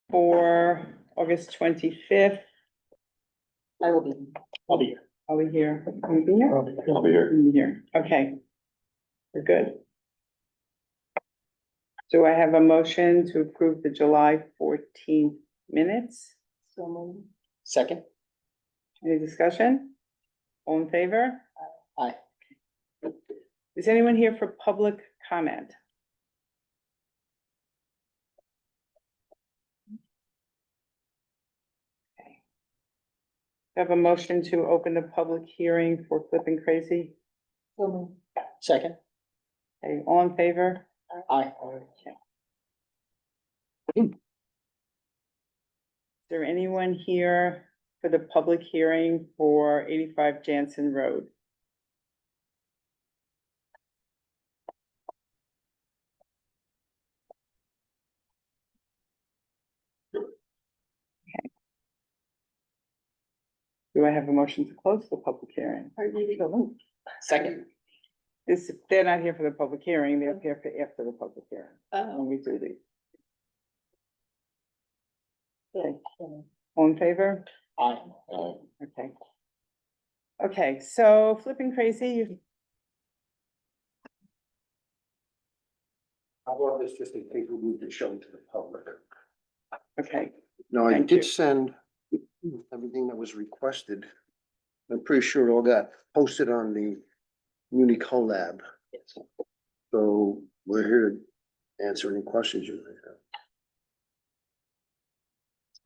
for August 25th. I will be. I'll be here. Are we here? Will we be here? I'll be here. We'll be here. Okay. We're good. Do I have a motion to approve the July 14th minutes? So Second? Any discussion? All in favor? Aye. Is anyone here for public comment? Okay. Have a motion to open the public hearing for Flipping Crazy? moved. Second? Okay, all in favor? Aye. Is there anyone here for the public hearing for 85 Jansen Road? Okay. Do I have a motion to close the public hearing? Second? They're not here for the public hearing, they're here for after the public hearing, when we do these. Okay. All in favor? Aye. Okay. Okay, so Flipping Crazy, I want this just in case we need to show to the public. okay, No, I Thank you. did send everything that was requested. I'm pretty sure it all got posted on the Muni Collab. So we're here to answer any questions you might have.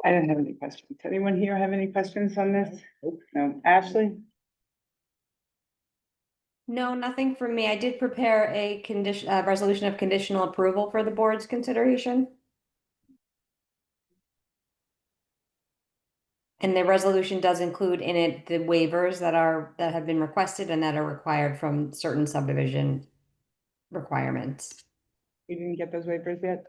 I don't have any questions. Anyone here have any questions on this? No, Ashley? No, nothing from me. I did prepare a resolution of conditional approval for the board's consideration. And the resolution does include in it the waivers that have been requested and that are required from certain subdivision requirements. You didn't get those waivers yet?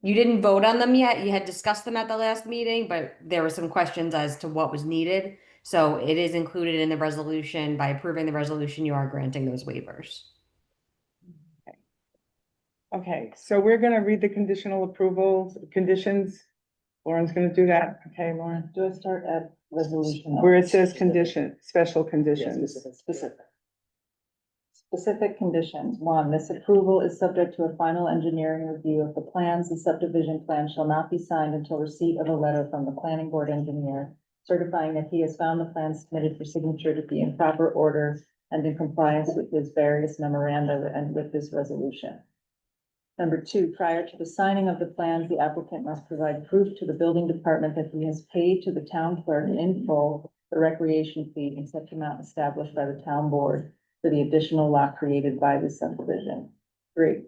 You didn't vote on them yet. You had discussed them at the last meeting, but there were some questions as to what was needed. So it is included in the resolution. By approving the resolution, you are granting those waivers. Okay, so we're gonna read the conditional approvals, conditions. Lauren's gonna do that. Okay, Lauren. Do I start at resolution? Where it says condition, special conditions. Specific. Specific conditions. 1, this approval is subject to a final engineering review of the plans. The subdivision plan shall not be signed until receipt of a letter from the planning board engineer certifying that he has found the plans submitted for signature to be in proper order and in compliance with his various memoranda and with this resolution. Number 2, prior to the signing of the plans, the applicant must provide proof to the building department that he has paid to the town clerk in full the recreation fee in such amount established by the town board for the additional lot created by this subdivision. 3,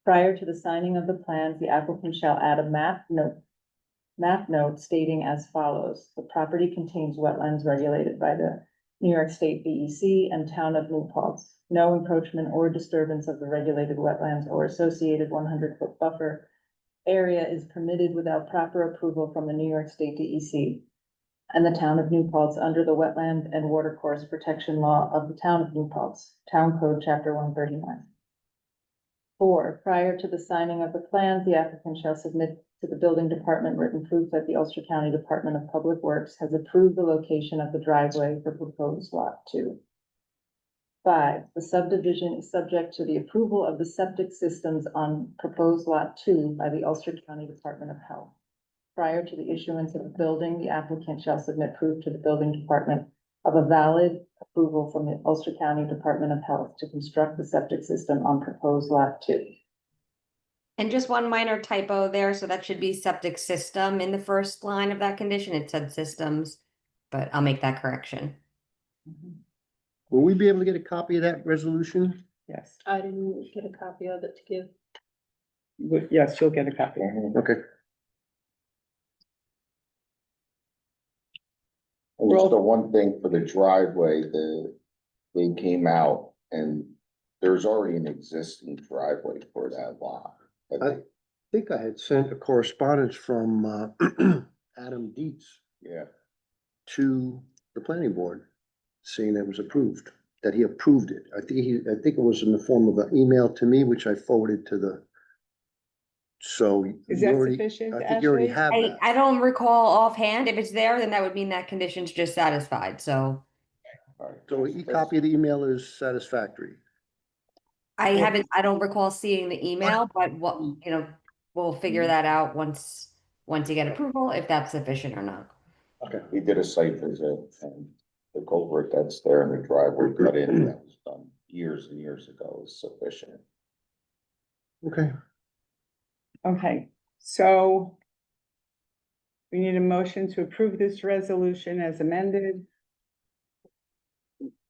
prior to the signing of the plans, the applicant shall add a map note stating as follows: the property contains wetlands regulated by the New York State DEC and Town of New Paltz. No encroachment or disturbance of the regulated wetlands or associated 100-foot buffer area is permitted without proper approval from the New York State DEC and the Town of New Paltz under the Wetland and Watercourse Protection Law of the Town of New Paltz, Town Code Chapter 139. 4, prior to the signing of the plans, the applicant shall submit to the building department written proof that the Ulster County Department of Public Works has approved the location of the driveway for proposed lot 2. 5, the subdivision is subject to the approval of the septic systems on proposed lot 2 by the Ulster County Department of Health. Prior to the issuance of the building, the applicant shall submit proof to the building department of a valid approval from the Ulster County Department of Health to construct the septic system on proposed lot 2. And just one minor typo there, so that should be septic system in the first line of that condition. It said systems, but I'll make that correction. Will we be able to get a copy of that resolution? Yes, I didn't get a copy of it to give. yes, you'll get a copy. Okay. And just the one thing for the driveway, they came out and there's already an existing driveway for that lot. I think I had sent a correspondence from Adam Dietz Yeah, to the planning board saying it was approved, that he approved it. I think it was in the form of an email to me, which I forwarded to the So Is you that already, sufficient, I think you already Ashley? have I that. don't recall offhand. If it's there, then that would mean that condition's just satisfied, so So copy of the email is satisfactory. I don't recall seeing the email, but what, we'll figure that out once you get approval, if that's sufficient or not. We did a site visit and the culvert that's there in the driveway cut in, that was done years and years ago, is sufficient. Okay. Okay, so we need a motion to approve this resolution as amended.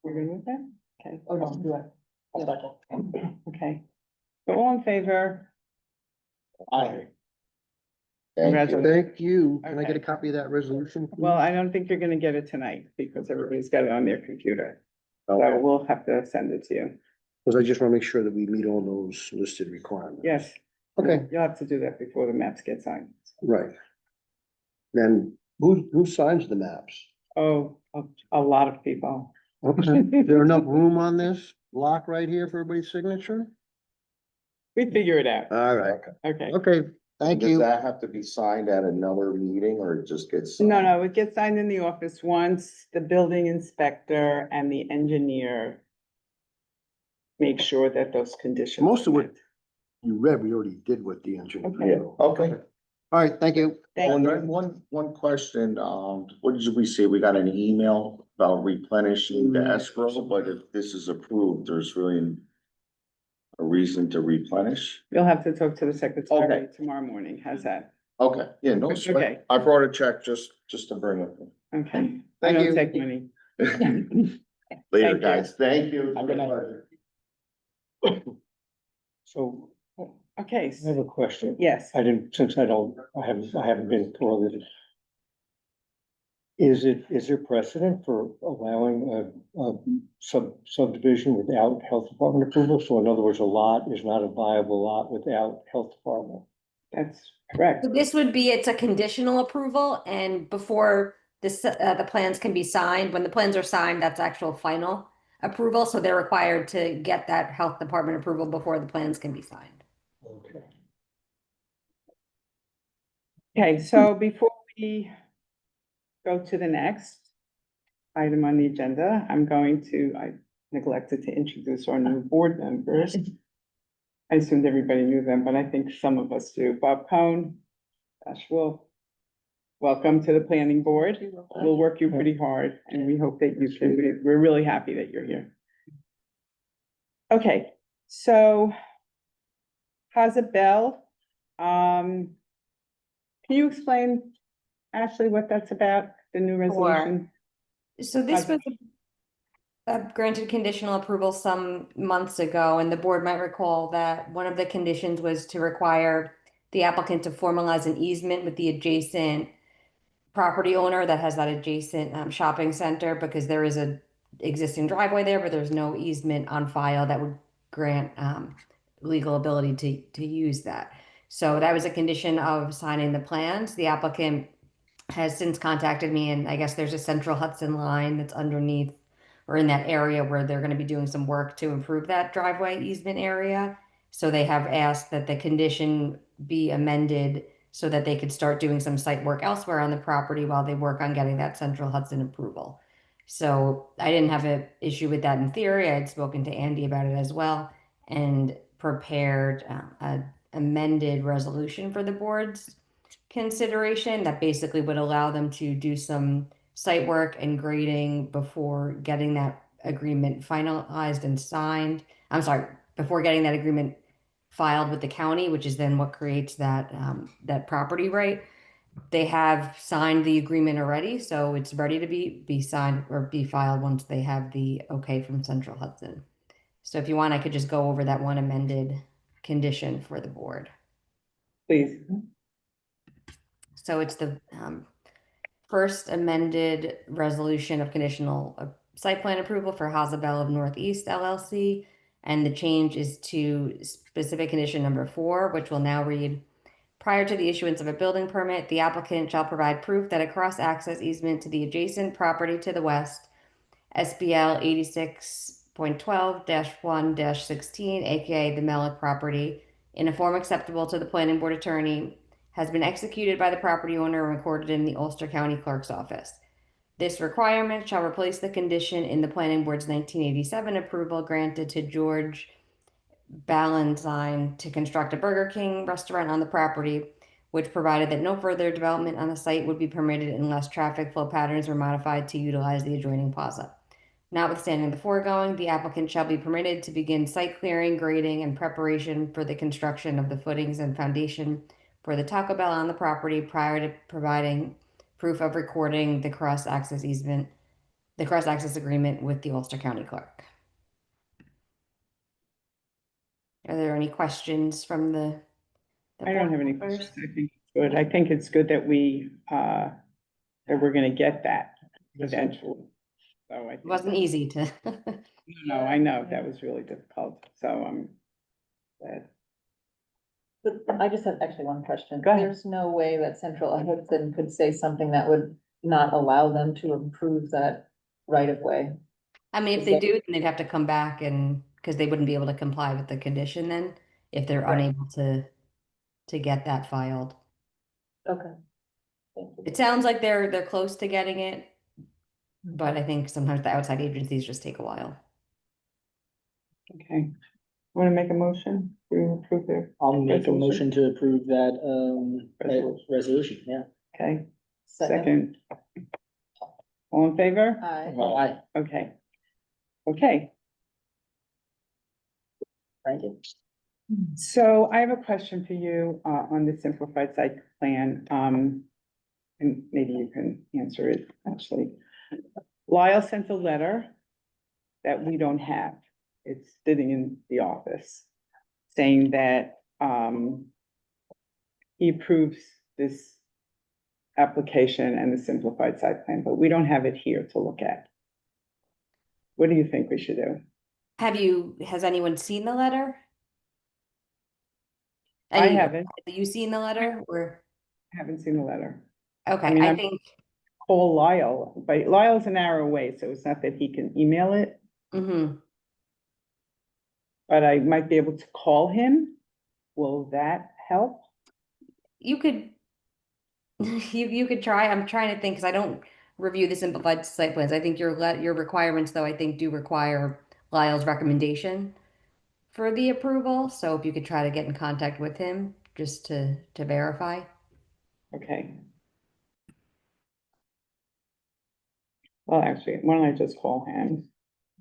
We're gonna move that? Okay. Oh, no, do it. I'll second. Okay. So all in favor? Aye. Thank you. Congratulations. Thank you. Can I get a Okay. copy of that resolution? Well, I don't think you're gonna get it tonight because everybody's got it on their computer. So Okay. we'll have to send it to you. Because I just want to make sure that we meet all those listed requirements. Yes. Okay, You'll have to do that before the maps get signed. right. Then who signs the maps? Oh, a lot of people. Okay, is there enough room on this block right here for everybody's signature? We figure it out. All right, Okay. okay, thank Does you. that have to be signed at another meeting or it just gets? No, signed? no, it gets signed in the office once the building inspector and the engineer make sure that those conditions. Most of are what met. you read, we already did with the engineer. Okay. Okay. All right, thank you. Thank One, you. one question, what did we say? We got an email about replenishing the escrow, but if this is approved, there's really a reason to replenish? You'll have to talk to the secretary Okay. tomorrow morning. How's that? Okay, yeah, no Okay. sweat. I brought a check just to bring it. Okay. I Thank don't you. take money. Later, you. guys. Thank you. Have a good night. So Okay, I have a question. yes. I didn't, since I haven't been through this. Is there precedent for allowing a subdivision without health department approval? So in other words, a lot is not a viable lot without health department. That's correct. So this would be, it's a conditional approval, and before this, the plans can be signed, when the plans are signed, that's actual final approval, so they're required to get that health department approval before the plans can be signed. Okay. Okay, so before we go to the next item on the agenda, I neglected to introduce our new board members. I assumed everybody knew them, but I think some of us do. Bob Cohn, Josh Wolf, welcome to the planning board. We'll work you pretty hard and we hope that you can, we're really happy that you're here. Okay, so Hazabell, can you explain, Ashley, what that's about, the new resolution? So this was granted conditional approval some months ago, and the board might recall that one of the conditions was to require the applicant to formalize an easement with the adjacent property owner that has that adjacent shopping center, because there is a existing driveway there, but there's no easement on file that would grant legal ability to use that. So that was a condition of signing the plans. The applicant has since contacted me, and I guess there's a Central Hudson line that's underneath or in that area where they're going to be doing some work to improve that driveway easement area. So they have asked that the condition be amended so that they could start doing some site work elsewhere on the property while they work on getting that Central Hudson approval. So I didn't have an issue with that in theory. I had spoken to Andy about it as well and prepared an amended resolution for the board's consideration that basically would allow them to do some site work and grading before getting that agreement finalized and signed. I'm sorry, before getting that agreement filed with the county, which is then what creates that that property right. They have signed the agreement already, so it's ready to be signed or be filed once they have the okay from Central Hudson. So if you want, I could just go over that one amended condition for the board. Please. So it's the first amended resolution of conditional site plan approval for Hazabell of Northeast LLC. And the change is to specific condition number 4, which will now read, prior to the issuance of a building permit, the applicant shall provide proof that a cross-access easement to the adjacent property to the west, SBL 86.12-1-16, aka the Melick property, in a form acceptable to the planning board attorney has been executed by the property owner and recorded in the Ulster County Clerk's office. This requirement shall replace the condition in the planning board's 1987 approval granted to George Ballantyne to construct a Burger King restaurant on the property, which provided that no further development on the site would be permitted unless traffic flow patterns were modified to utilize the adjoining plaza. Notwithstanding the foregoing, the applicant shall be permitted to begin site clearing, grading, and preparation for the construction of the footings and foundation for the Taco Bell on the property prior to providing proof of recording the cross-access agreement with the Ulster County Clerk. Are there any questions from the I don't have any board members? questions. I think it's good. I think it's good that that we're gonna get that eventually. So I It think, wasn't easy to. no, I know, that was really difficult, so glad. But I just have actually one question. Go ahead. There's no way that Central Hudson could say something that would not allow them to improve that right of way. I mean, if Is they that- do, then they'd have to come back and, because they wouldn't be able to comply with the condition then, if they're Right. unable to get that filed. Okay. Thank you. It sounds like they're close to getting it, but I think sometimes the outside agencies just take a while. Okay. Want to make a motion to approve their, I'll make a Resolution? motion to approve that, Resolution. resolution, yeah. okay, Second. second. All in favor? Aye. Aye, Okay. Okay, thank you. so I have a question for you, on the simplified site plan, and maybe you can answer it, actually. Lyle sent a letter that we don't have. It's sitting in the office, saying that, he approves this application and the simplified site plan, but we don't have it here to look at. What do you think we should do? Has anyone seen the letter? I Any- haven't, Have you seen the letter or? haven't seen the letter. Okay, mean, I I'm- think, Call Lyle, but Lyle's an hour away, so it's not that he can email it, mhm. but I might be able to call him. Will that help? You could, you could try, I'm trying to think, because I don't review the simplified site plans. I think your requirements, though, I think do require Lyle's recommendation for the approval, so if you could try to get in contact with him, just to verify. Okay. Well, actually, why don't I just call him?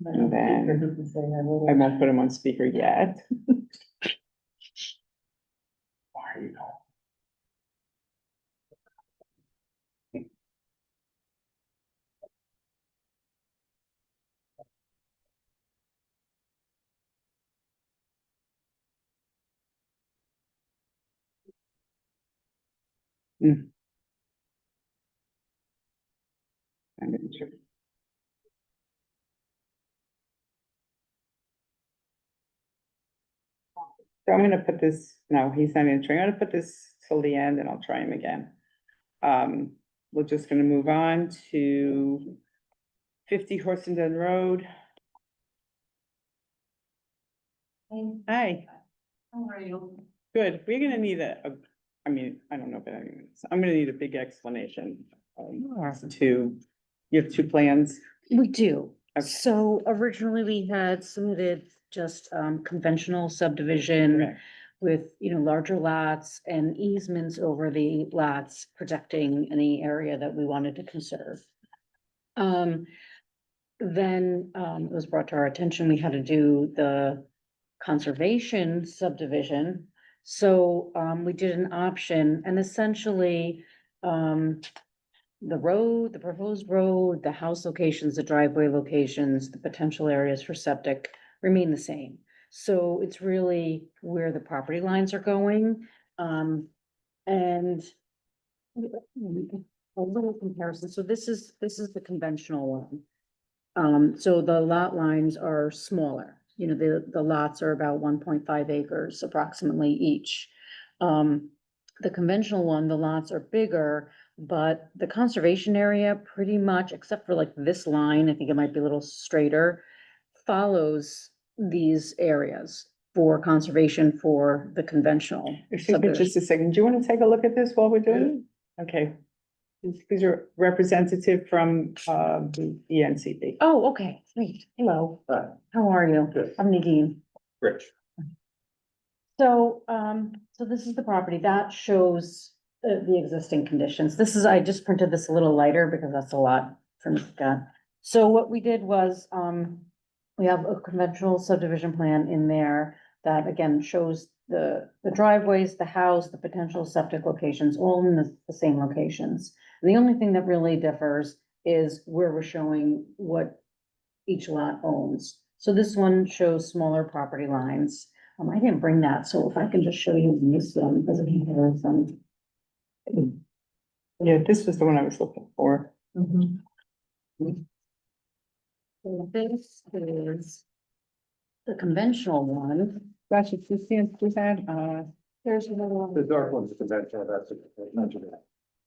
And then I won't put him on speaker yet. Why are you calling? I'm in sure. So I'm gonna put this, no, he's not answering. I'm gonna put this till the end and I'll try him again. We're just gonna move on to 50 Horsenden Road. Hi, How are you? good. We're gonna need I mean, I don't know, but anyways, I'm gonna need a big explanation. You have two plans. We do. Okay. So originally we had submitted just conventional subdivision Correct. with, larger lots and easements over the lots, protecting any area that we wanted to conserve. Then it was brought to our attention, we had to do the conservation subdivision. So we did an option and essentially the road, the proposed road, the house locations, the driveway locations, the potential areas for septic remain the same. So it's really where the property lines are going. And a little comparison. So this is the conventional one. So the lot lines are smaller. The lots are about 1.5 acres approximately each. The conventional one, the lots are bigger, but the conservation area pretty much, except for like this line, I think it might be a little straighter, follows these areas. for conservation for the conventional. Excuse me subdivision. just a second. Do you want to take a look at this while we're doing it? Okay. These are representative from, the ENCP. Oh, okay, great. Hello. Hi. How are you? Good. I'm Nadine. Rich. So, so this is the property that shows the existing conditions. This is, I just printed this a little lighter because that's a lot for me to get. So what we did was, we have a conventional subdivision plan in there that again shows the driveways, the house, the potential septic locations, all in the same locations. The only thing that really differs is where we're showing what each lot owns. So this one shows smaller property lines. I didn't bring that, so if I can just show you this one, because it has some. Yeah, this was the one I was looking for. So this is the conventional one. Gotcha, this is that, There's another one. The dark one's the conventional, that's it.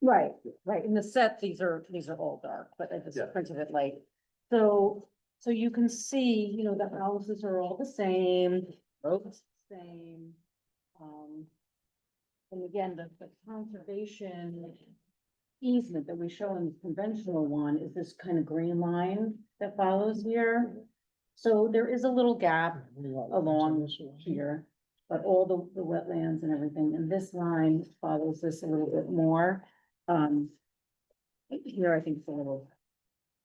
Right, right. In the set, these are all dark, but I just Yeah. printed it light. So you can see, you know, the houses are all the same, roads the same. And again, the conservation easement that we show in the conventional one is this kind of green line that follows here. So there is a little gap along here, but all the wetlands and everything, and this line follows this a little bit more. Here, I think it's a little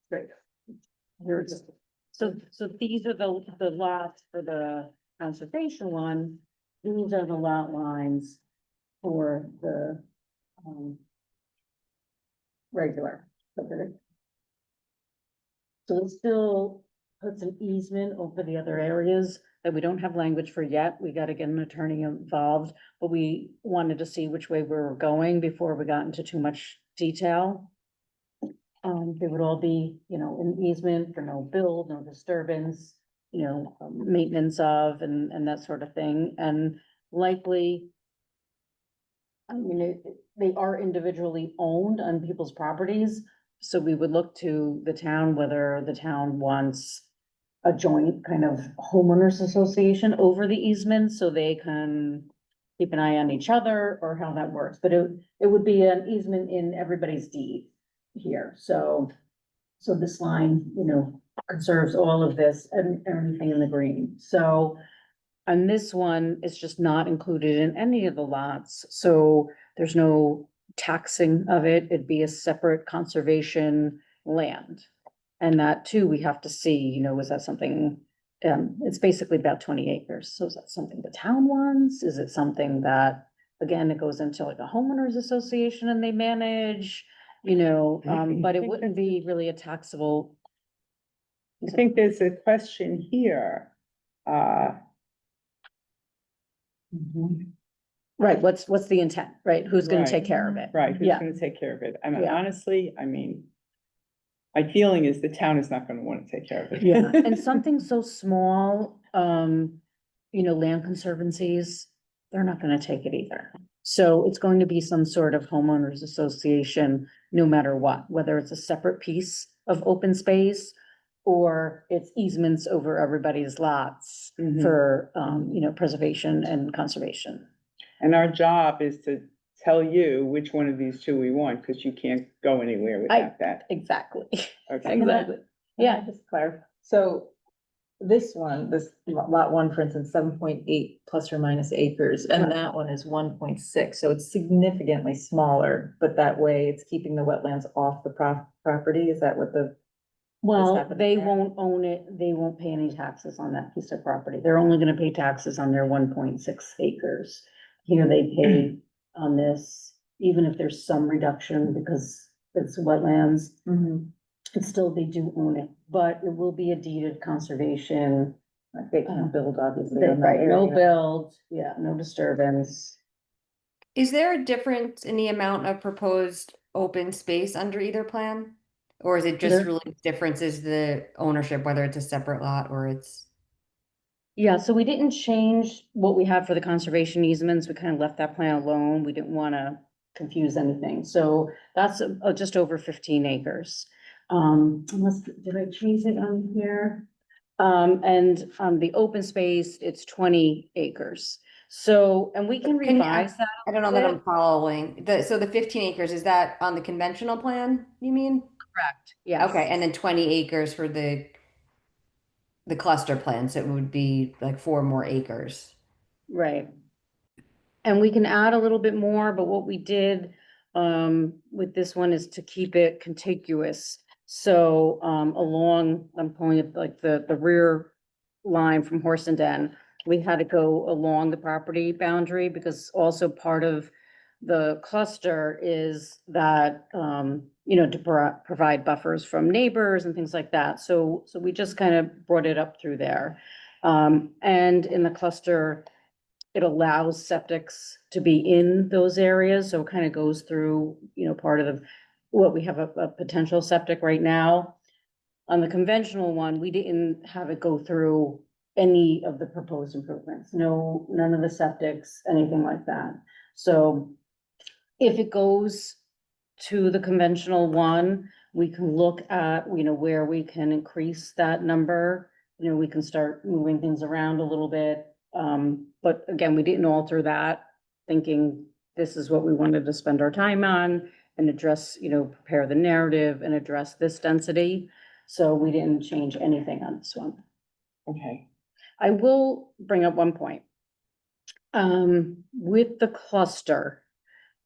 straight. Here it's, so these are the lots for the conservation one. These are the lot lines for the, regular. subdivision. So it still puts an easement over the other areas that we don't have language for yet. We gotta get an attorney involved, but we wanted to see which way we were going before we got into too much detail. They would all be, you know, an easement for no build, no disturbance, you know, maintenance of and that sort of thing, and likely. I mean, they are individually owned on people's properties, so we would look to the town, whether the town wants a joint kind of homeowners association over the easement, so they can keep an eye on each other, or how that works, but it would be an easement in everybody's deed here, so this line, you know, conserves all of this and everything in the green, so. And this one is just not included in any of the lots, so there's no taxing of it, it'd be a separate conservation land. And that too, we have to see, you know, is that something, it's basically about 20 acres, so is that something the town wants? Is it something that, again, it goes into like a homeowners association and they manage, you know, but it wouldn't be really a taxable. I think there's a question here. Right, what's the intent, right? Who's gonna take care of it? Right, who's Yeah. gonna take care of it? I mean, Yeah. honestly, I mean, my feeling is the town is not gonna wanna take care of it. Yeah, and something so small, you know, land conservancies, they're not gonna take it either. So it's going to be some sort of homeowners association, no matter what, whether it's a separate piece of open space or it's easements over everybody's lots Mhm. for, you know, preservation and conservation. And our job is to tell you which one of these two we want, because you can't go anywhere without that. Exactly. Okay. Exactly. Yeah, Yeah. just clarify. So this one, this lot one, for instance, 7.8 plus or minus acres, and that one is 1.6, so it's significantly smaller, but that way it's keeping the wetlands off the property, is that what the? Well, happening they there? won't own it, they won't pay any taxes on that piece of property, they're only gonna pay taxes on their 1.6 acres. Here they pay on this, even if there's some reduction because it's wetlands, it's still, they do own it, but it will be a deeded conservation. They can't build, obviously. They- in that Right, no area. build, yeah, no disturbance. Is there a difference in the amount of proposed open space under either plan? Or is it just There- really the difference is the ownership, whether it's a separate lot or it's? Yeah, so we didn't change what we have for the conservation easements, we kind of left that plan alone, we didn't wanna confuse anything, so that's just over 15 acres. Unless, did I change it on here? And the open space, it's 20 acres. So, and we can Can you- revise that. I don't know a that bit. I'm following. So the 15 acres, is that on the conventional plan, you mean? Correct, yes. Okay, and then 20 acres for the cluster plan, so it would be like 4 more acres. Right. And we can add a little bit more, but what we did with this one is to keep it contiguous. So along, I'm pulling it like the rear line from Horse and Den, we had to go along the property boundary because also part of the cluster is that you know, to provide buffers from neighbors and things like that. So we just kind of brought it up through there. And in the cluster, it allows septics to be in those areas, so it kind of goes through, you know, part of what we have a potential septic right now. On the conventional one, we didn't have it go through any of the proposed improvements, no, none of the septics, anything like that. So if it goes to the conventional one, we can look at, you know, where we can increase that number. You know, we can start moving things around a little bit. But again, we didn't alter that, thinking this is what we wanted to spend our time on and address, you know, prepare the narrative and address this density. So we didn't change anything on this one. Okay, I will bring up one point. With the cluster,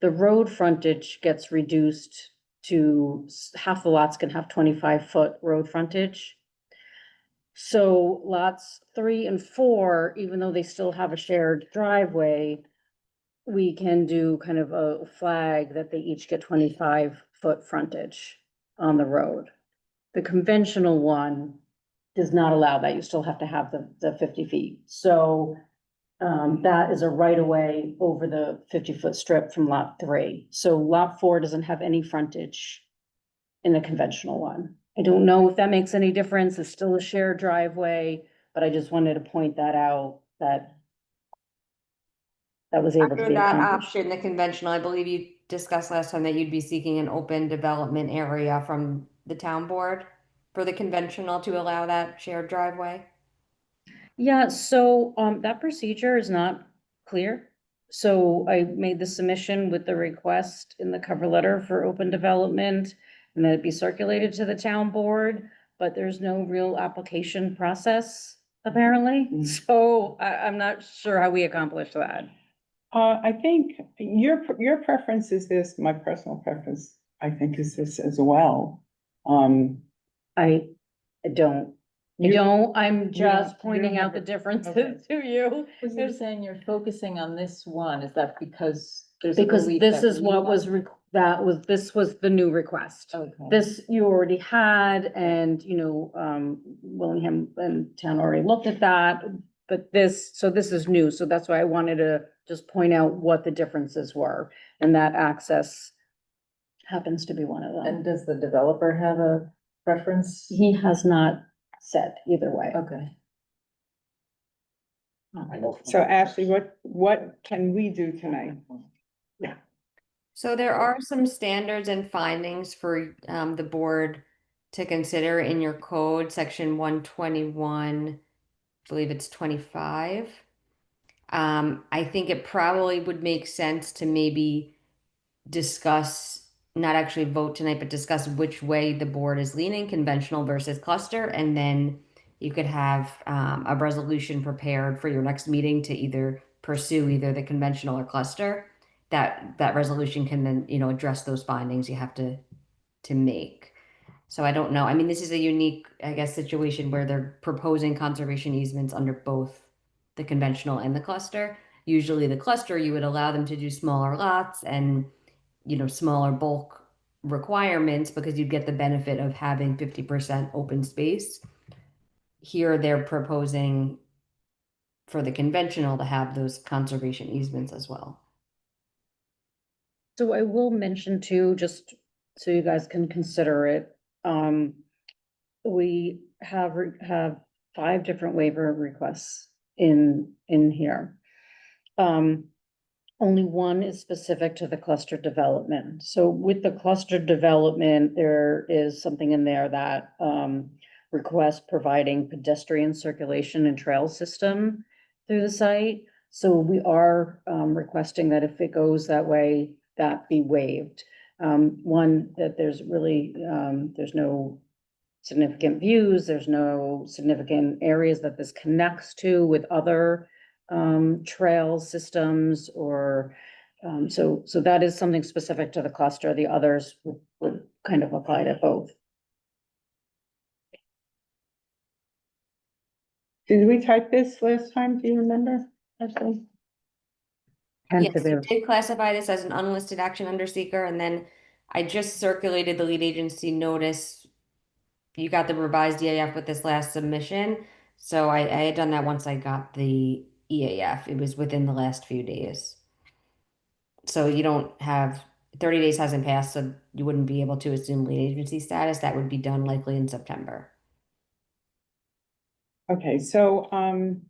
the road frontage gets reduced to half the lots can have 25-foot road frontage. So lots 3 and 4, even though they still have a shared driveway, we can do kind of a flag that they each get 25-foot frontage on the road. The conventional one does not allow that. You still have to have the 50 feet. So that is a right of way over the 50-foot strip from lot 3. So lot 4 doesn't have any frontage in the conventional one. I don't know if that makes any difference. It's still a shared driveway, but I just wanted to point that out, that was able to Under be that accomplished. option, the conventional, I believe you discussed last time that you'd be seeking an open development area from the town board for the conventional to allow that shared driveway. Yeah, so that procedure is not clear. So I made the submission with the request in the cover letter for open development and that it be circulated to the town board, but there's no real application process apparently. Mm. So I'm not sure how we accomplish that. I think your preference is this, my personal preference, I think is this as well. I don't, I'm just you pointing don't out the have differences okay. to you. Was you saying you're focusing on this one? Is that because there's a Because relief this that is we what was, want? this was the new request. Okay. This you already had, and, you know, Willingham and town already looked at that, but so this is new, so that's why I wanted to just point out what the differences were, and that access happens to be one of And them. does the developer have a preference? He has not said either way. Okay. So Ashley, what can we do tonight? So there are some standards and findings for the board to consider in your code, section 121, I believe it's 25. I think it probably would make sense to maybe discuss, not actually vote tonight, but discuss which way the board is leaning, conventional versus cluster, and then you could have a resolution prepared for your next meeting to either pursue either the conventional or cluster. That resolution can then, you know, address those findings you have to make. So I don't know. I mean, this is a unique, I guess, situation where they're proposing conservation easements under both the conventional and the cluster. Usually the cluster, you would allow them to do smaller lots and, you know, smaller bulk requirements because you'd get the benefit of having 50% open space. Here they're proposing for the conventional to have those conservation easements as well. So I will mention too, just so you guys can consider it, we have 5 different waiver requests in here. Only one is specific to the cluster development. So with the cluster development, there is something in there that request providing pedestrian circulation and trail system through the site. So we are requesting that if it goes that way, that be waived. One, that there's really, there's no significant views, there's no significant areas that this connects to with other trail systems or so that is something specific to the cluster. The others would kind of apply to both. Did we type this last time? Do you remember? Ashley? Yes, you Tentative. did classify this as an unlisted action under seeker, and then I just circulated the lead agency notice. You got the revised EAF with this last submission, so I had done that once I got the EAF. It was within the last few days. So you don't have, 30 days hasn't passed, so you wouldn't be able to assume lead agency status. That would be done likely in September. Okay, so, I'm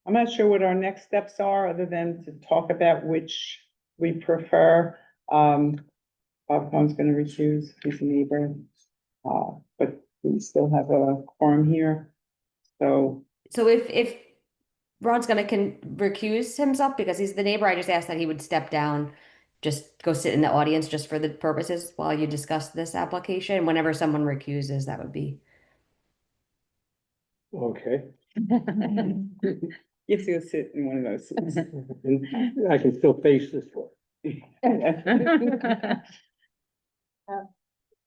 not sure what our next steps are, other than to talk about which we prefer. Bob Cohn's gonna recuse, he's a neighbor. But we still have a quorum here, so, So if Ron's gonna recuse himself because he's the neighbor, I just asked that he would step down, just go sit in the audience just for the purposes while you discuss this application. Whenever someone recuses, that would be. Okay. you have to go sit in one of those seats. I can still face this one.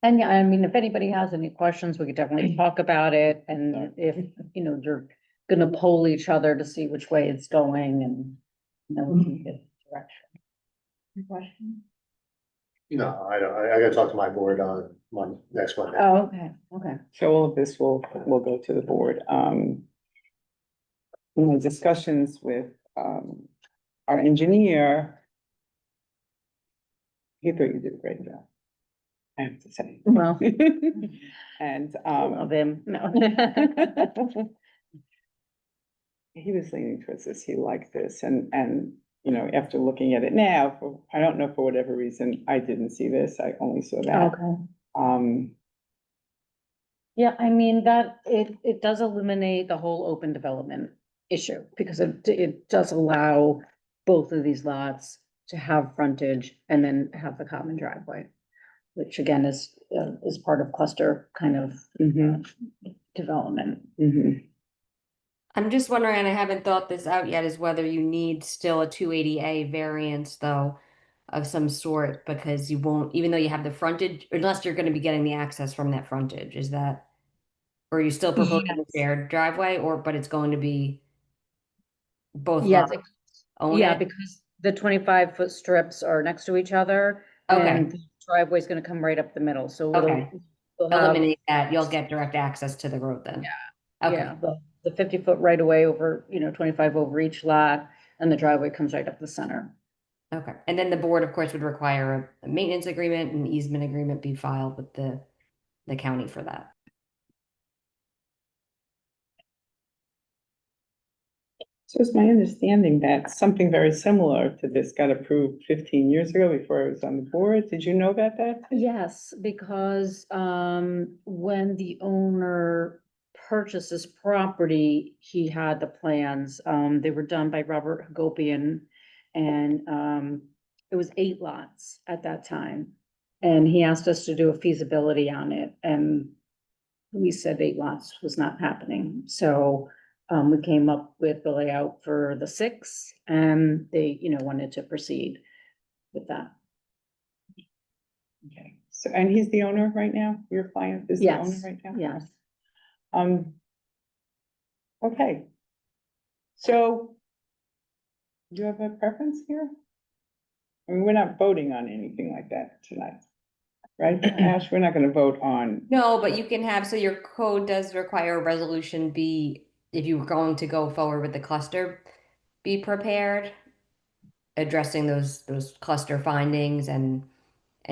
And yeah, I mean, if anybody has any questions, we could definitely talk about it, and if, you know, you're gonna poll each other to see which way it's going, and then we can get direction. Question? No, I don't, I gotta talk to my board on next Monday. Oh, okay. So all of this will go to the board. In my discussions with, our engineer, he thought you did a great job, I have to say. Well, And, of him, no. he was leaning towards this, he liked this, and, you know, after looking at it now, I don't know, for whatever reason, I didn't see this, I only saw that. Okay. Yeah, I mean, that, it does eliminate the whole open development issue, because it does allow both of these lots to have frontage and then have the common driveway, which again is part of cluster kind of development. I'm just wondering, and I haven't thought this out yet, is whether you need still a 280A variance though of some sort, because you won't, even though you have the frontage, unless you're gonna be getting the access from that frontage, is that? Or are you still proposing a shared driveway, but it's going to be both Yes, lots own yeah, it? because the 25-foot strips are next to each other. Okay. And the driveway's gonna come right up the middle, so Okay. we'll have, Eliminate that, you'll get direct access to the road then. Okay, yeah, the 50-foot right away over, 25 over each lot, and the driveway comes right up the center. okay. And then the board, of course, would require a maintenance agreement and easement agreement be filed with the county for that. So it's my understanding that something very similar to this got approved 15 years ago before I was on the board. Did you know about that? Yes, because when the owner purchased this property, he had the plans. They were done by Robert Hagopian, and it was 8 lots at that time. And he asked us to do a feasibility on it, and we said 8 lots was not happening. So we came up with the layout for the 6, and they, wanted to proceed with that. Okay, so, and he's the owner right now? Your client is the owner Yes, right now? yes. Okay. So do you have a preference here? I mean, we're not voting on anything like that tonight, right? Ash, we're not gonna vote on. No, but you can have, so your code does require a resolution be, if you were going to go forward with the cluster, be prepared. Addressing those cluster findings and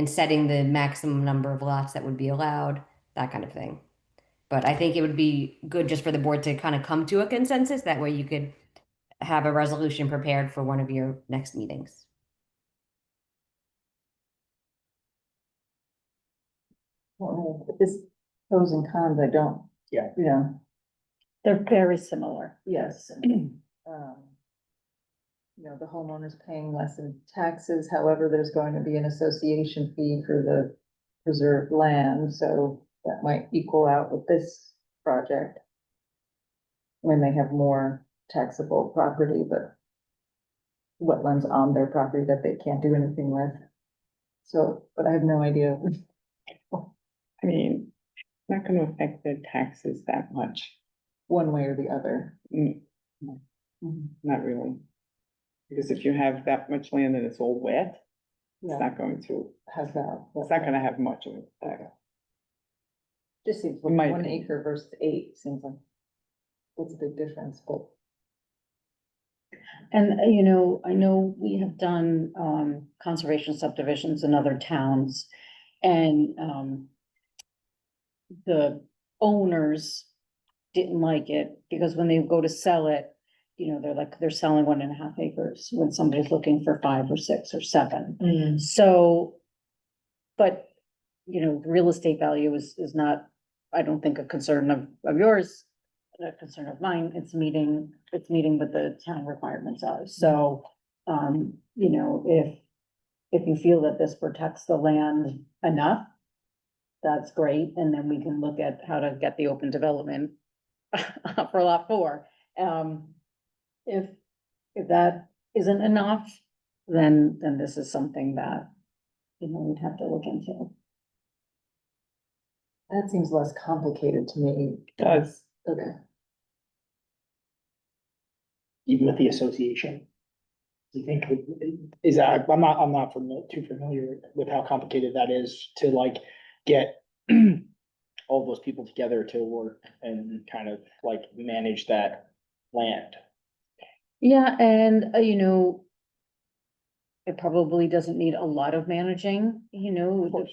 setting the maximum number of lots that would be allowed, that kind of thing. But I think it would be good just for the board to kind of come to a consensus. That way you could have a resolution prepared for one of your next meetings. This, pros and cons, I don't. Yeah. You know, They're very similar. yes. You know, the homeowner's paying less in taxes, however, there's going to be an association fee for the preserved land, so that might equal out with this project. When they have more taxable property, but wetlands on their property that they can't do anything with. So, but I have no idea. I mean, it's not gonna affect their taxes that much. One way or the other. Mm, Not really. Because if you have that much land and it's all wet, it's Yeah, not going to, has that. it's not gonna have much of an effect. Just seems In like my 1 opinion. acre versus 8 seems like. That's a big difference, but. And, I know we have done, conservation subdivisions in other towns. And, the owners didn't like it because when they go to sell it, they're selling 1.5 acres when somebody's looking for 5 or 6 or 7. So, but, the real estate value is not, I don't think, a concern of yours, a concern of mine. It's meeting what the town requirements are. So, if you feel that this protects the land enough, that's great. And then we can look at how to get the open development for lot 4. If that isn't enough, then this is something that, we'd have to look into. That seems less complicated to me. Does. Okay. Even with the association. You think, is that, I'm not too familiar with how complicated that is to like get all those people together to work and kind of like manage that land. Yeah, and it probably doesn't need a lot of managing,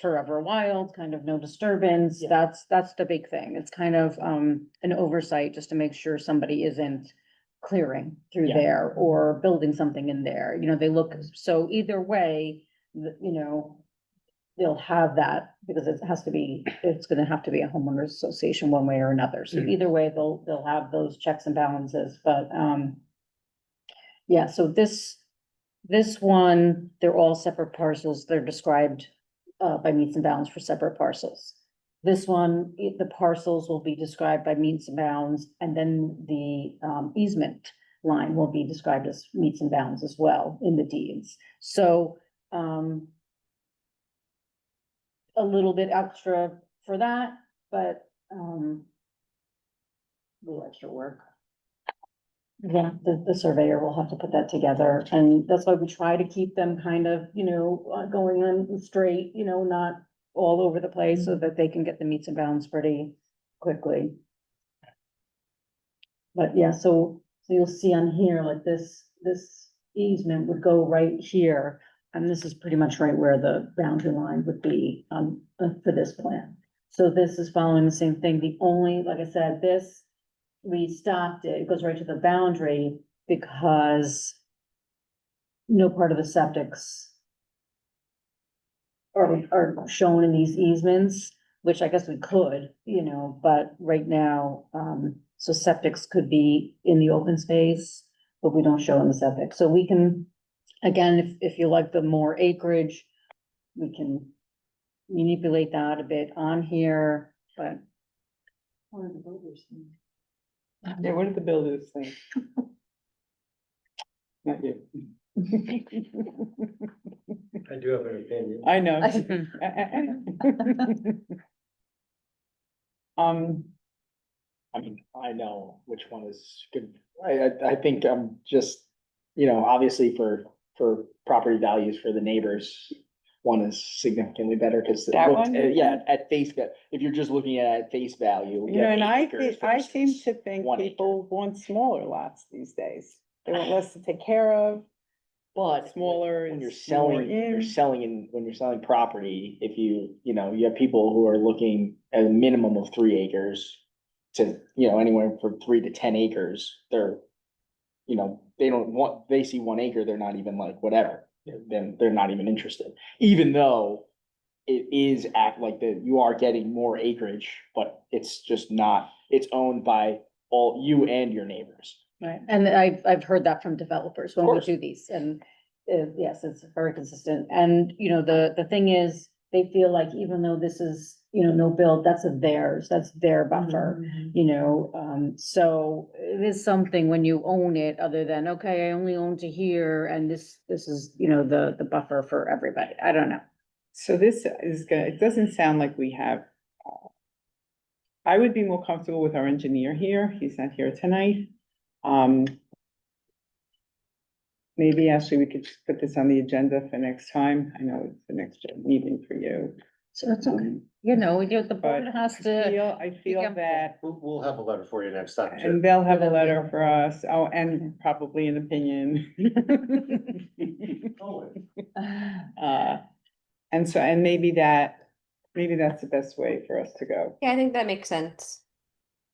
forever wild, kind of no disturbance. Yeah. That's the big thing. It's kind of an oversight just to make sure somebody isn't clearing through Yeah. there or building something in there. They look, so either way, they'll have that because it's gonna have to be a homeowners association one way or another. So Mhm. either way, they'll have those checks and balances, but yeah, so this one, they're all separate parcels. They're described by meets and bounds for separate parcels. This one, the parcels will be described by meets and bounds, and then the easement line will be described as meets and bounds as well in the deeds. So a little bit extra for that, but a little extra work. Yeah, the surveyor will have to put that together, and that's why we try to keep them kind of, going on straight, not all over the place, so that they can get the meets and bounds pretty quickly. But yeah, so you'll see on here, like this easement would go right here, and this is pretty much right where the boundary line would be, for this plan. So this is following the same thing, the only, like I said, we stopped it, it goes right to the boundary because no part of the septics are shown in these easements, which I guess we could, but right now, so septics could be in the open space, but we don't show in the septic. So we can, again, if you like the more acreage, we can manipulate that a bit on here, but. What are the builders think? Yeah, what did the builders think? Not you. I do have an opinion. I know. I mean, I know which one is good. I think I'm just, obviously for property values for the neighbors, one is significantly better because. That one? Yeah, at face value, if you're just looking at face value. You know, and I versus seem to think 1 acre. people want smaller lots these days. They want less to take care of. But Smaller when you're is more selling, in. when you're selling property, if you have people who are looking at a minimum of 3 acres to, anywhere from 3 to 10 acres, they're, they see 1 acre, they're not even like, whatever. Then they're not even interested, even though it is act like you are getting more acreage, but it's just not, it's owned by all you and your neighbors. Right, and I've heard that from developers when we course. do these, and, yes, it's very consistent, and, you know, the thing is, they feel like even though this is, you know, no build, that's their buffer, you know, so it is something when you own it, other than, okay, I only own to here, and this is, you know, the buffer for everybody, I don't know. So this is gonna, it doesn't sound like we have. I would be more comfortable with our engineer here. He's not here tonight. Maybe actually we could just put this on the agenda for next time. I know it's the next meeting for you. So that's okay, you know, the board But has I to, feel careful. that, We'll have a letter for you next time, too. and they'll have a letter for us, oh, and probably an opinion. And so, and maybe that's the best way for us to go. Yeah, I think that makes sense.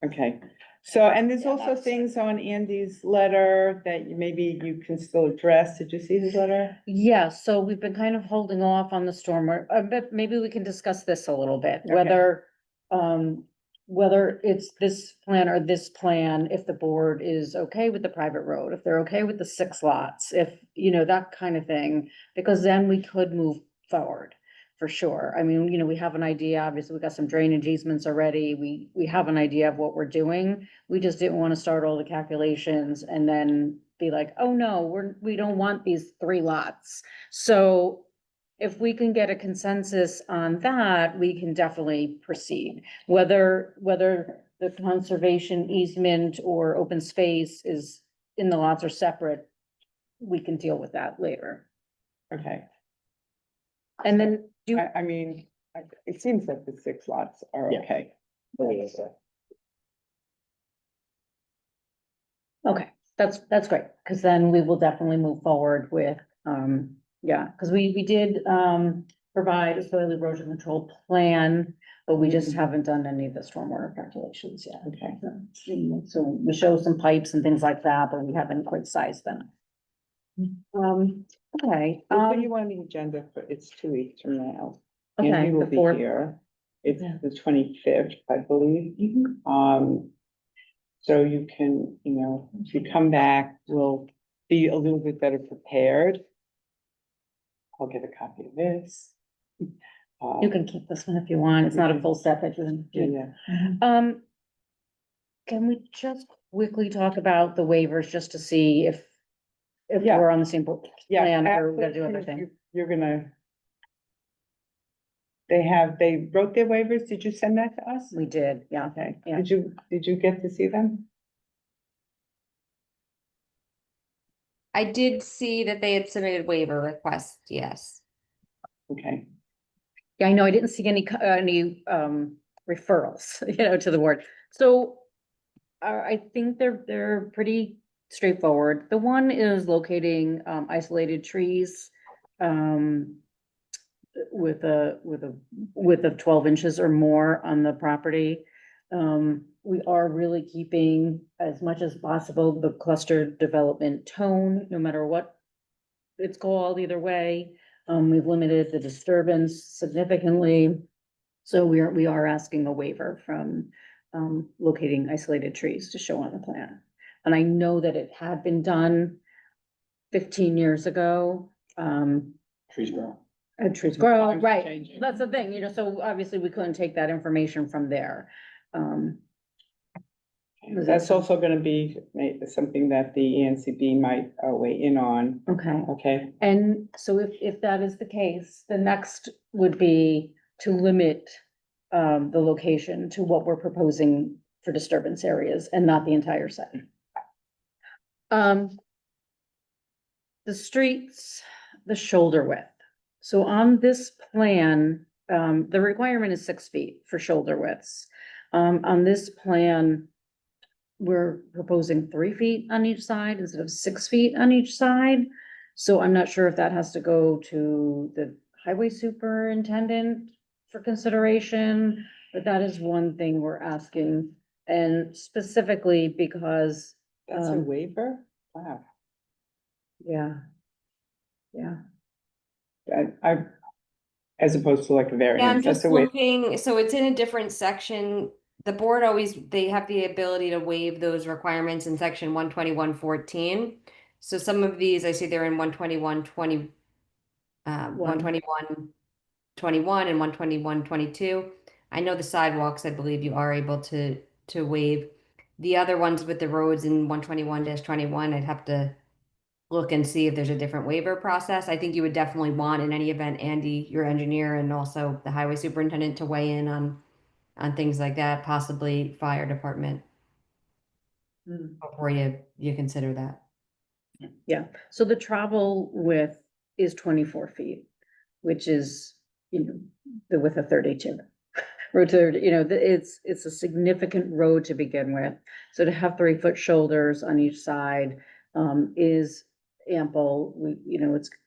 Okay, so, and there's Yeah, also that's- things on Andy's letter that maybe you can still address. Did you see his letter? yeah, so we've been kind of holding off on the stormwater, but maybe we can discuss this a little bit, Okay. whether it's this plan or this plan, if the board is okay with the private road, if they're okay with the 6 lots, if, you know, that kind of thing, because then we could move forward. For sure. I mean, you know, we have an idea, obviously, we got some drainage easements already. We have an idea of what we're doing. We just didn't want to start all the calculations and then be like, oh, no, we don't want these 3 lots. So if we can get a consensus on that, we can definitely proceed. Whether the conservation easement or open space is in the lots or separate, we can deal with that later. Okay, And then do, I mean, it seems like the 6 lots are Yeah. okay. okay, that's great, because then we will definitely move forward with, yeah, because we did, provide a soil erosion control plan, but we just haven't done any of the stormwater calculations yet. Okay. So we show some pipes and things like that, but we haven't quite sized them. Okay, We'll put you on the agenda for, it's 2 weeks from now. And okay, he will the be 4th. here. It's Yeah. the 25th, I believe. So you can, you know, if you come back, we'll be a little bit better prepared. I'll get a copy of this. You can keep this one if you want, it's not a full set that you. Yeah, Can we just quickly talk about the waivers, just to see if Yeah. we're on the same yeah. plan, or we're gonna do absolutely. everything? You're gonna. They wrote their waivers. Did you send that to us? We did, yeah, Okay, yeah. did you get to see them? I did see that they had submitted waiver requests, yes. Okay, Yeah, I know, I didn't see any, referrals, you know, to the board. So I think they're pretty straightforward. The one is locating, isolated trees, with a width of 12 inches or more on the property. We are really keeping as much as possible the clustered development tone, no matter what it's called, either way. We've limited the disturbance significantly. So we are asking a waiver from, locating isolated trees to show on the plan. And I know that it had been done 15 years ago. Trees grow. Trees grow, Times are right, changing. that's the thing, you know, so obviously we couldn't take that information from there. Was that that's also gonna be something that the ENCB might weigh in on, Okay, okay? and so if that is the case, the next would be to limit the location to what we're proposing for disturbance areas and not the entire site. The streets, the shoulder width. So on this plan, the requirement is 6 feet for shoulder widths. On this plan, we're proposing 3 feet on each side instead of 6 feet on each side. So I'm not sure if that has to go to the highway superintendent for consideration, but that is one thing we're asking. And specifically because, That's a waiver? Wow, yeah. Yeah, I as opposed to like a Yeah, I'm variance. That's just a way. looking, so it's in a different section. The board always, they have the ability to waive those requirements in section 121.14. So some of these, I see they're in 121.20, 121.21 and 121.22. I know the sidewalks, I believe you are able to waive. The other ones with the roads in 121-21, I'd have to look and see if there's a different waiver process. I think you would definitely want, in any event, Andy, your engineer, and also the highway superintendent to weigh in on things like that, possibly fire department, before you consider that. Yeah, so the travel width is 24 feet, which is, the width of 32. Road 30, it's a significant road to begin with. So to have 3-foot shoulders on each side is ample.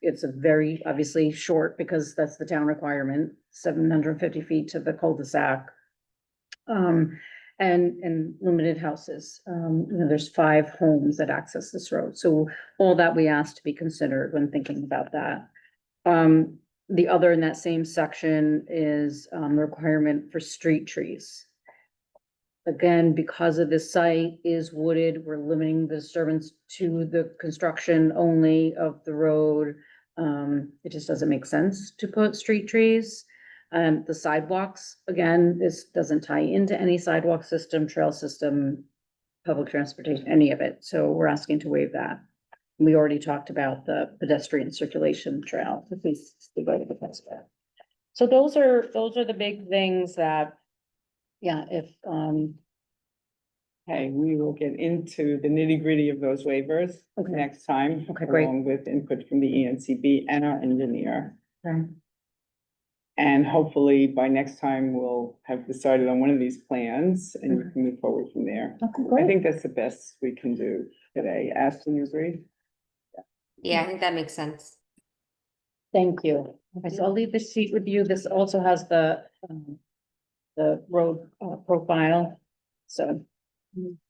It's a very, obviously short, because that's the town requirement, 750 feet to the cul-de-sac. And limited houses. There's 5 homes that access this road. So all that we asked to be considered when thinking about that. The other in that same section is the requirement for street trees. Again, because of this site is wooded, we're limiting the disturbance to the construction only of the road. It just doesn't make sense to put street trees. The sidewalks, again, this doesn't tie into any sidewalk system, trail system, public transportation, any of it. So we're asking to waive that. We already talked about the pedestrian circulation trail. So those are the big things that, yeah, Okay, we will get into the nitty gritty of those waivers Okay. next time. Okay, great. Along with input from the ENCB and our engineer. Okay. And hopefully by next time, we'll have decided on one of these plans and we can move forward from there. Okay, I great. think that's the best we can do today. Ashley, you agree? Yeah, I think that makes sense. Thank you. Okay, so I'll leave this sheet with you. This also has the road profile. So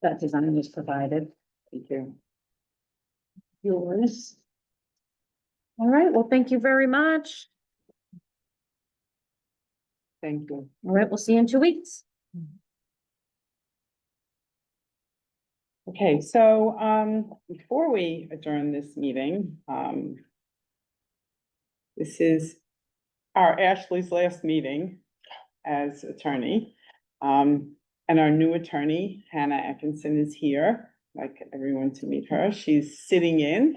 that design was provided. Thank you. Yours. All right, well, thank you very much. Thank you. All right, we'll see you in 2 weeks. Okay, so before we adjourn this meeting, this is our Ashley's last meeting as attorney. And our new attorney, Hannah Atkinson, is here. I'd like everyone to meet her. She's sitting in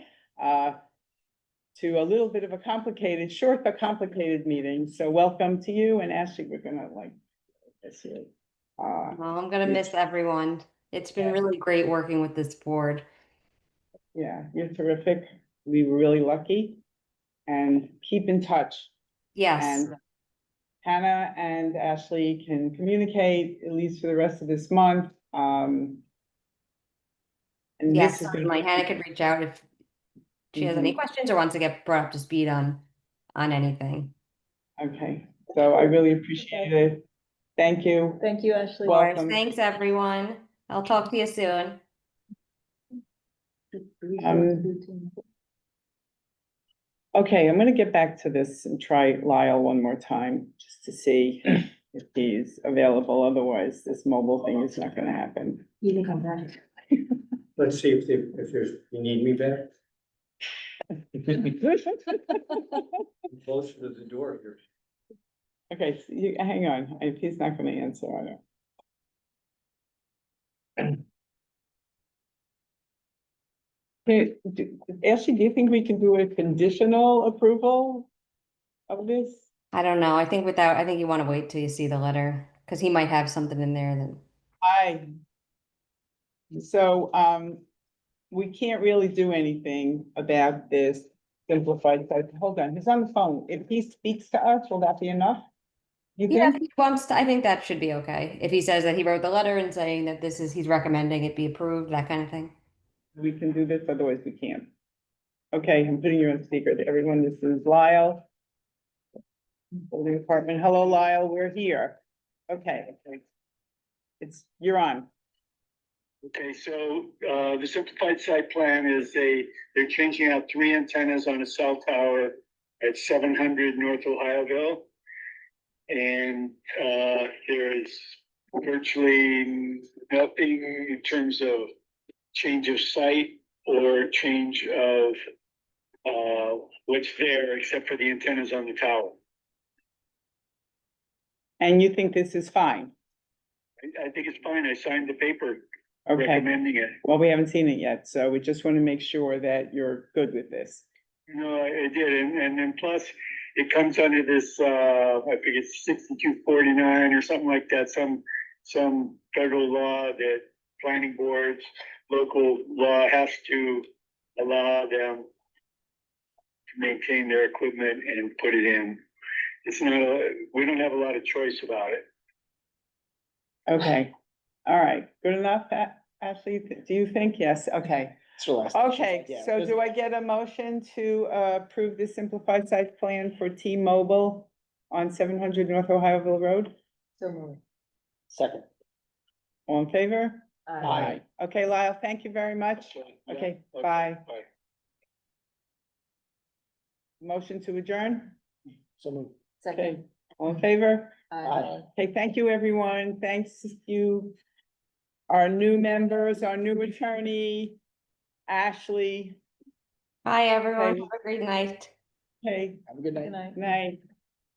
to a little bit of a complicated, short but complicated meeting. So welcome to you, and Ashley, we're gonna miss you. Well, I'm gonna miss everyone. It's been really great working with this board. Yeah, you're terrific. We were really lucky. And keep in touch. Yes, And Hannah and Ashley can communicate at least for the rest of this month. And yes, this is certainly. Hannah could reach out if she has any questions or wants to get brought up to speed on anything. Okay, so I really appreciate it. Thank you. Thank you, Ashley. Of course. Welcome. Thanks, everyone. I'll talk to you soon. Okay, I'm gonna get back to this and try Lyle one more time, just to see if he's available. Otherwise, this mobile thing is not gonna happen. You can come back. Let's see if there's, you need me back. Closer to the door here. Okay, so you, hang on, if he's not gonna answer, I don't. Ashley, do you think we can do a conditional approval of this? I don't know. I think you want to wait till you see the letter because he might have something in there that. So, we can't really do anything about this simplified site. Hold on, he's on the phone. If he speaks to us, will that be enough? You Yeah, if think? he wants to, I think that should be okay. If he says that he wrote the letter and saying that he's recommending it be approved, that kind of thing. We can do this, otherwise we can't. Okay, I'm putting you on speaker. Everyone, this is Lyle. Building department. Hello, Lyle, we're here. Okay. You're on. Okay, so the simplified site plan is they're changing out 3 antennas on a cell tower at 700 North Ohioville. And, there is virtually nothing in terms of change of site or change of, what's there except for the antennas on the tower. And you think this is fine? I think it's fine. I signed the paper Okay, recommending it. well, we haven't seen it yet, so we just want to make sure that you're good with this. No, I did, and then plus, it comes under this, I think it's 6249 or something like that, some federal law that planning boards, local law has to allow them to maintain their equipment and put it in. It's not, we don't have a lot of choice about it. Okay, all right, good enough, Ashley, do you think? Yes, okay. It's the last. Okay, Yeah, so do I get a motion to approve the simplified site plan for T-Mobile on 700 North Ohioville Road? So moved. Second. All in favor? Aye. Okay, Lyle, thank you very much. Okay, bye. Bye. Motion to adjourn? So moved. Okay, Second. all in favor? Aye. Okay, thank you, everyone. Thanks you, our new members, our new attorney, Ashley. Bye, everyone. Okay. Have a great night. Okay, Have a good night. Good night. night.